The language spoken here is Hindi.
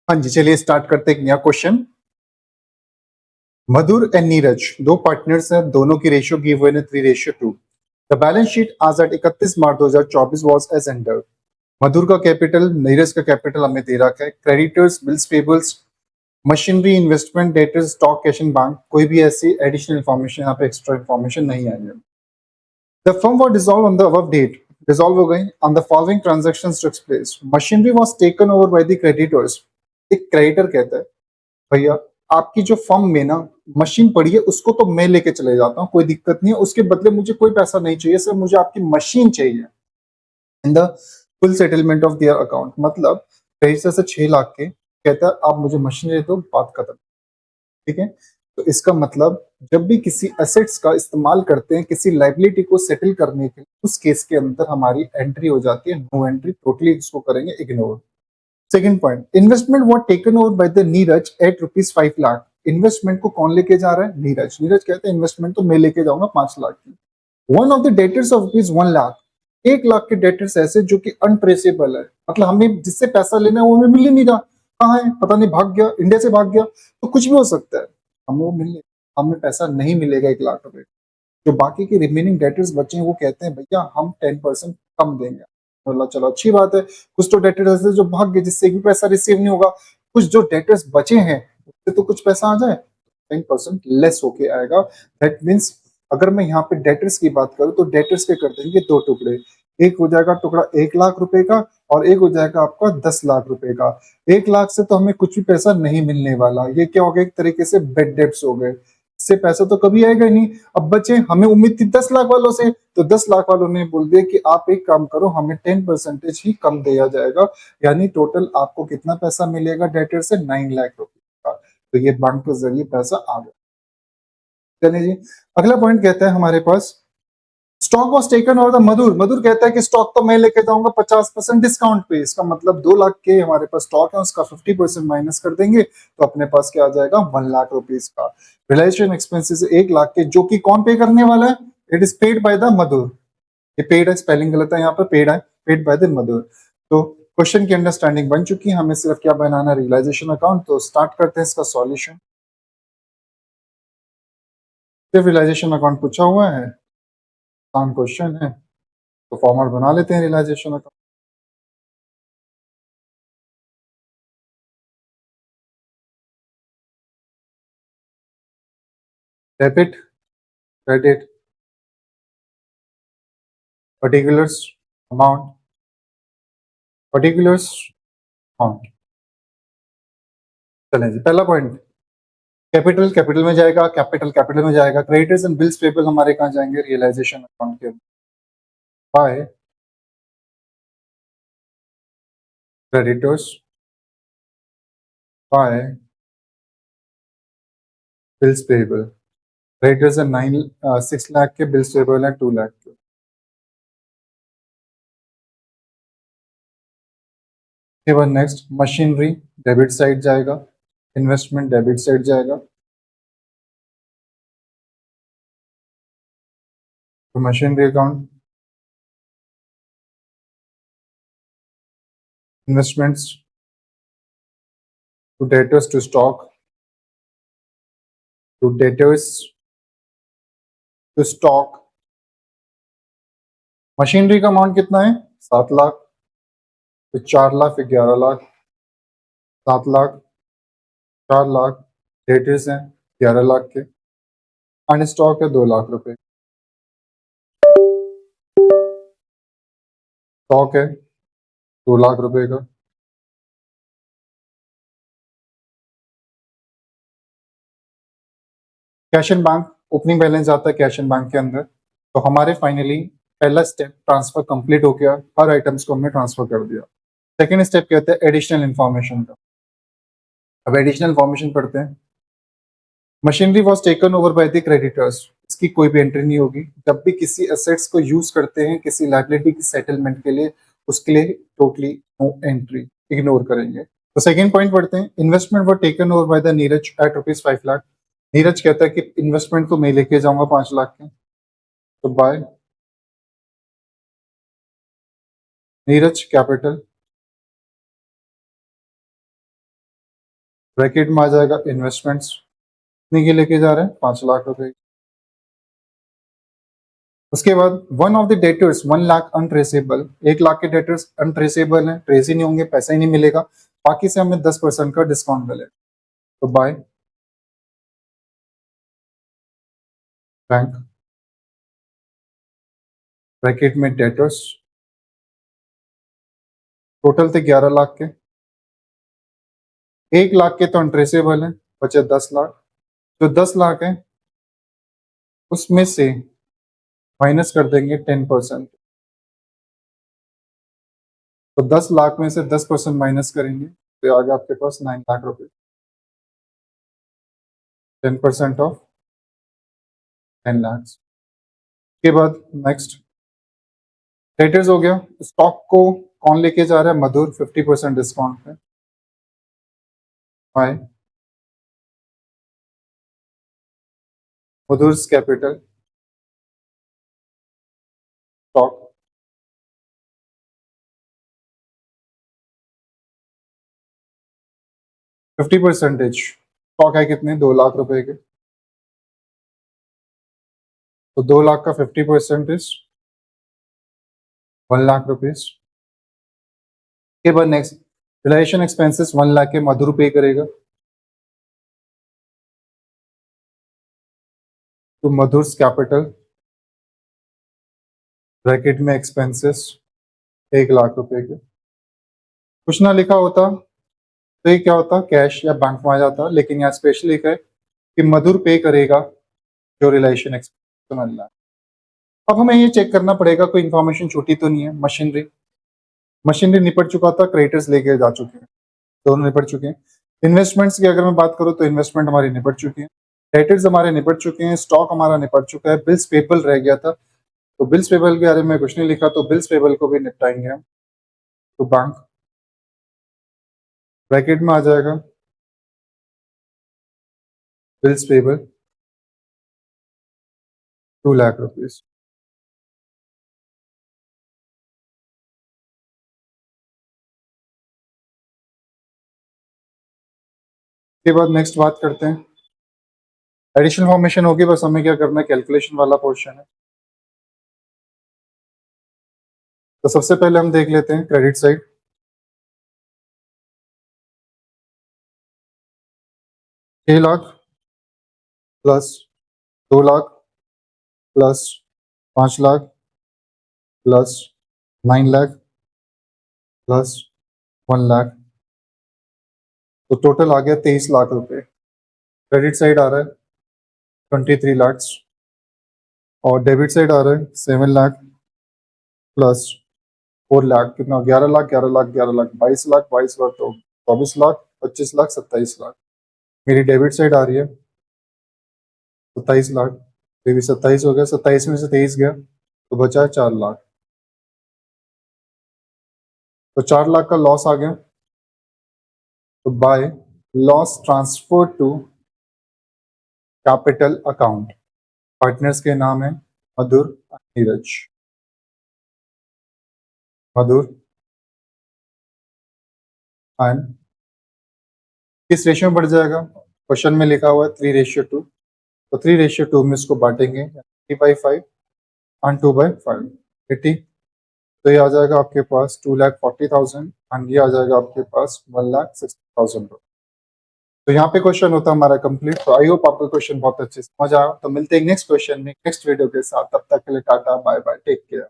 हाँ जी, चलिए स्टार्ट करते हैं एक नया क्वेश्चन। मधुर एंड नीरज दो पार्टनर्स हैं, दोनों की रेशियो गिवन है 3:2। The balance sheet as at 31 March 2024 was as under. Madhur का कैपिटल, नीरज का कैपिटल हमें दे रखा है। Creditors, bills payables, machinery, investment, debtors, stock, cash and bank, कोई भी ऐसी एडिशनल इन्फॉर्मेशन यहाँ पे एक्स्ट्रा इन्फॉर्मेशन नहीं आई है। The firm was dissolved on the above date. Dissolve हो गई on the following transactions took place. Machinery was taken over by the creditors. एक क्रेडिटर कहता है भैया आपकी जो फर्म में ना मशीन पड़ी है उसको तो मैं लेके चले जाता हूँ, कोई दिक्कत नहीं है, उसके बदले मुझे कोई पैसा नहीं चाहिए सर, मुझे आपकी मशीन चाहिए in the full settlement of their account. मतलब क्रेडिटर से 6 लाख के कहता है आप मुझे मशीन दे दो, बात खत्म। ठीक है, तो इसका मतलब जब भी किसी एसेट्स का इस्तेमाल करते हैं किसी लाइबिलिटी को सेटल करने के लिए, उस केस के अंदर हमारी एंट्री हो जाती है नो एंट्री, टोटली इसको करेंगे ignore. Second point, investment what taken over by the Neeraj at ₹5 lakh. Investment को कौन लेके जा रहा है? नीरज। नीरज कहते हैं इन्वेस्टमेंट तो मैं लेके जाऊंगा 5 लाख की। One of the debtors of ₹1 lakh, 1 lakh के डेटर्स ऐसे जो कि अनट्रेसेबल है, मतलब हमें जिससे पैसा लेना है वो हमें मिल ही नहीं रहा, कहाँ है पता नहीं, भाग गया, इंडिया से भाग गया, तो कुछ भी हो सकता है, हमें वो मिलने, हमें पैसा नहीं मिलेगा 1 लाख रुपए। जो बाकी के रिमेनिंग डेटर्स बचे हैं वो कहते हैं भैया हम 10% कम देंगे। बोला चलो अच्छी बात है, कुछ तो डेटर्स ऐसे जो भाग गए जिससे भी पैसा रिसीव नहीं होगा, कुछ जो डेटर्स बचे हैं उससे तो कुछ पैसा आ जाए, 10% लेस होके आएगा। दैट मीन्स अगर मैं यहाँ पे डेटर्स की बात करूँ तो डेटर्स के कर देंगे दो टुकड़े, एक हो जाएगा टुकड़ा 1 लाख रुपए का और एक हो जाएगा आपका 10 लाख रुपए का। 1 लाख से तो हमें कुछ भी पैसा नहीं मिलने वाला, ये क्या हो गया, एक तरीके से बेड डेब्ट्स हो गए, इससे पैसा तो कभी आएगा ही नहीं। अब बचे, हमें उम्मीद थी 10 लाख वालों से, तो 10 लाख वालों ने बोल दिया कि आप एक काम करो हमें 10% ही कम दिया जाएगा, यानी टोटल आपको कितना पैसा मिलेगा डेटर से, 9 लाख रुपए का। तो ये बैंक के जरिए पैसा आ गया। चलिए जी, अगला पॉइंट कहता है हमारे पास stock was taken over the Madhur. Madhur कहता है कि स्टॉक तो मैं लेके जाऊंगा 50% डिस्काउंट पे। इसका मतलब 2 लाख के हमारे पास स्टॉक है, उसका 50% माइनस कर देंगे तो अपने पास क्या आ जाएगा, 1 लाख रुपीज का। रिलाइजेशन एक्सपेंसेस 1 लाख के, जो कि कौन पे करने वाला है? It is paid by the Madhur. ये पेड है, स्पेलिंग गलत है यहाँ पर, पेड है, पेड बाय द मधुर। तो क्वेश्चन की अंडरस्टैंडिंग बन चुकी है, हमें सिर्फ क्या बनाना, रियलाइजेशन अकाउंट। तो स्टार्ट करते हैं इसका सॉल्यूशन। सिर्फ रियलाइजेशन अकाउंट पूछा हुआ है, आसान क्वेश्चन है, तो फॉर्मेट बना लेते हैं realisation account. Debit, credit, particulars, amount, particulars, amount. चलें जी, पहला पॉइंट, कैपिटल कैपिटल में जाएगा, कैपिटल कैपिटल में जाएगा, क्रेडिटर्स एंड बिल्स पेबल हमारे कहाँ जाएंगे, रियलाइजेशन अकाउंट के। By creditors, by bills payable. Creditors है 6 लाख के, बिल्स पेबल है 2 लाख के। उसके बाद नेक्स्ट मशीनरी, डेबिट साइड जाएगा, इन्वेस्टमेंट डेबिट साइड जाएगा, तो machinery account, investments to debtors to stock, to debtors to stock. Machinery का अमाउंट कितना है, 7 लाख, फिर 4 लाख, फिर 11 लाख, 7 लाख, 4 लाख, डेटर्स हैं 11 लाख के, एंड स्टॉक है 2 लाख रुपए। स्टॉक है 2 लाख रुपए का। Cash and bank, opening balance आता है कैश एंड बैंक के अंदर। तो हमारे फाइनली पहला स्टेप ट्रांसफर कंप्लीट हो गया, हर आइटम्स को हमने ट्रांसफर कर दिया। सेकेंड स्टेप कहते हैं एडिशनल इन्फॉर्मेशन का। अब एडिशनल इन्फॉर्मेशन पढ़ते हैं। Machinery was taken over by the creditors, इसकी कोई भी एंट्री नहीं होगी। जब भी किसी एसेट्स को यूज करते हैं किसी लाइबिलिटी की सेटलमेंट के लिए, उसके लिए टोटली नो एंट्री, इग्नोर करेंगे। तो सेकंड पॉइंट पढ़ते हैं, investment were taken over by the Neeraj at ₹5 lakh. Neeraj कहता है कि इन्वेस्टमेंट तो मैं लेके जाऊंगा 5 लाख के, तो बाय नीरज कैपिटल ब्रैकेट में आ जाएगा इन्वेस्टमेंट्स, कितने की लेके जा रहे हैं 5 लाख रुपए। उसके बाद one of the debtors 1 lakh untraceable, 1 lakh के डेटर्स अनट्रेसेबल हैं, ट्रेस ही नहीं होंगे, पैसा ही नहीं मिलेगा, बाकी से हमें 10% का डिस्काउंट मिलेगा। तो बाय बैंक, ब्रैकेट में डेटर्स, टोटल थे 11 लाख के, 1 लाख के तो अनट्रेसेबल हैं, बचे 10 लाख। जो 10 लाख है उसमें से माइनस कर देंगे 10%। तो 10 लाख में से 10% माइनस करेंगे तो आगे आपके पास 9 लाख रुपए, 10% ऑफ 10 लाख। के बाद नेक्स्ट डेटर्स हो गया। स्टॉक को कौन लेके जा रहा है? मधुर, 50% डिस्काउंट पे। बाय मधुर्स कैपिटल स्टॉक, 50% स्टॉक है कितने? 2 लाख रुपए के, तो 2 लाख का 50% 1 लाख रुपीज। के बाद नेक्स्ट रिलेशन एक्सपेंसेस 1 लाख के मधुर पे करेगा, तो मधुर्स कैपिटल ब्रैकेट में एक्सपेंसेस 1 लाख रुपए के। कुछ ना लिखा होता तो ये क्या होता, कैश या बैंक में आ जाता, लेकिन यहाँ स्पेशली लिखा है कि मधुर पे करेगा जो रिलेशन एक्सपेंस 1 लाख। अब हमें ये चेक करना पड़ेगा कोई इन्फॉर्मेशन छूटी तो नहीं है। मशीनरी, मशीनरी निपट चुका था, क्रेडिटर्स लेके जा चुके हैं, दोनों निपट चुके हैं। इन्वेस्टमेंट्स की अगर मैं बात करूँ तो इन्वेस्टमेंट हमारी निपट चुकी है, क्रेडिटर्स हमारे निपट चुके हैं, स्टॉक हमारा निपट चुका है, बिल्स पेबल रह गया था, तो बिल्स पेबल के बारे में कुछ नहीं लिखा, तो बिल्स पेबल को भी निपटाएंगे हम। तो बैंक ब्रैकेट में आ जाएगा बिल्स पेबल 2 लाख रुपीज। के बाद नेक्स्ट बात करते हैं, एडिशनल फॉर्मेशन होगी, बस हमें क्या करना है, कैलकुलेशन वाला पोर्शन है। तो सबसे पहले हम देख लेते हैं credit side. 6 lakh plus 2 lakh plus 5 lakh plus 9 lakh plus 1 lakh, तो टोटल आ गया 23 लाख रुपए। क्रेडिट साइड आ रहा है 23 लाख और डेबिट साइड आ रहा है 7 लाख प्लस 4 लाख, कितना? 11 लाख, 11 लाख, 11 लाख, 22 लाख, 22 लाख, तो 24 लाख, 25 लाख, 27 लाख। मेरी डेबिट साइड आ रही है 27 लाख, तो भी 27 हो गया, 27 में से 23 गया तो बचा है 4 लाख, तो 4 लाख का लॉस आ गया। तो by loss transfer to capital account, partners के नाम है मधुर, नीरज, मधुर एंड किस रेशियो में बढ़ जाएगा? क्वेश्चन में लिखा हुआ है 3:2, तो 3:2 में इसको बांटेंगे 3/5 एंड 2/5, 80, तो ये आ जाएगा आपके पास 2,40,000 एंड ये आ जाएगा आपके पास 1,60,000। तो यहाँ पे क्वेश्चन होता है हमारा कंप्लीट। तो आई होप आपको क्वेश्चन बहुत अच्छे से समझ आया। तो मिलते हैं नेक्स्ट क्वेश्चन में नेक्स्ट वीडियो के साथ, तब तक के लिए tata bye bye, take care.